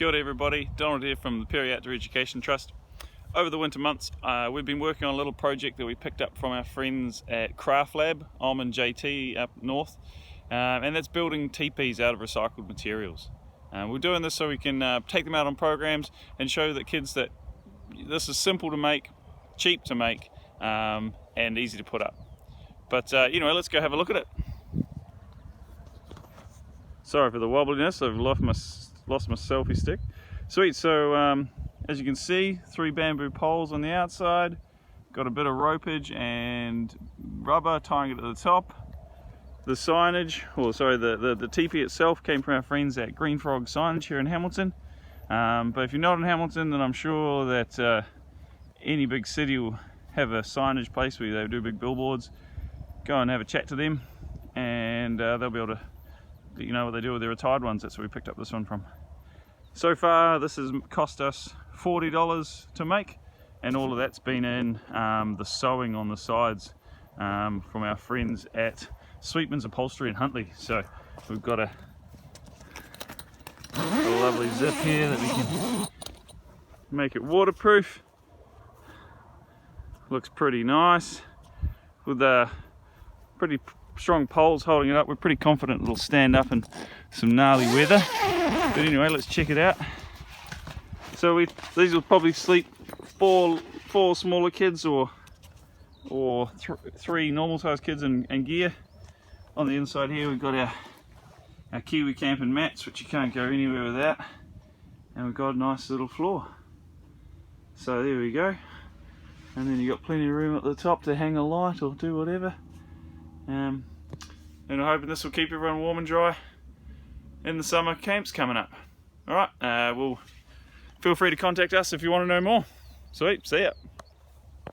Kia ora everybody, Donald here from the Perry Outdoor Education Trust. Over the winter months we've been working on a little project that we picked up from our friends at Craft Lab, Om and JT up north, and that's building teepees out of recycled materials. We're doing this so we can take them out on programs and show the kids that this is simple to make, cheap to make, and easy to put up. But let's go have a look at it. Sorry for the wobbliness, I've lost my selfie stick. Sweet, so as you can see, 3 bamboo poles on the outside, got a bit of ropage and rubber tying it at the top. The signage, the teepee itself came from our friends at Green Frog Signage here in Hamilton. But if you're not in Hamilton, then I'm sure that any big city will have a signage place where they do big billboards. Go and have a chat to them, and they'll be able to let you know what they do with their retired ones. That's where we picked up this one from. So far this has cost us $40 to make, and all of that's been in the sewing on the sides from our friends at Sweetman's Upholstery in Huntley. So we've got a lovely zip here that we can make it waterproof. Looks pretty nice with the pretty strong poles holding it up. We're pretty confident it'll stand up in some gnarly weather. But anyway, let's check it out. So these will probably sleep four smaller kids or 3 normal sized kids in gear. On the inside here we've got our Kiwi Camping mats, which you can't go anywhere without, and we've got a nice little floor. So there we go, and then you've got plenty of room at the top to hang a light or do whatever. And I'm hoping this will keep everyone warm and dry in the summer camps coming up. Alright, feel free to contact us if you want to know more. Sweet, see ya.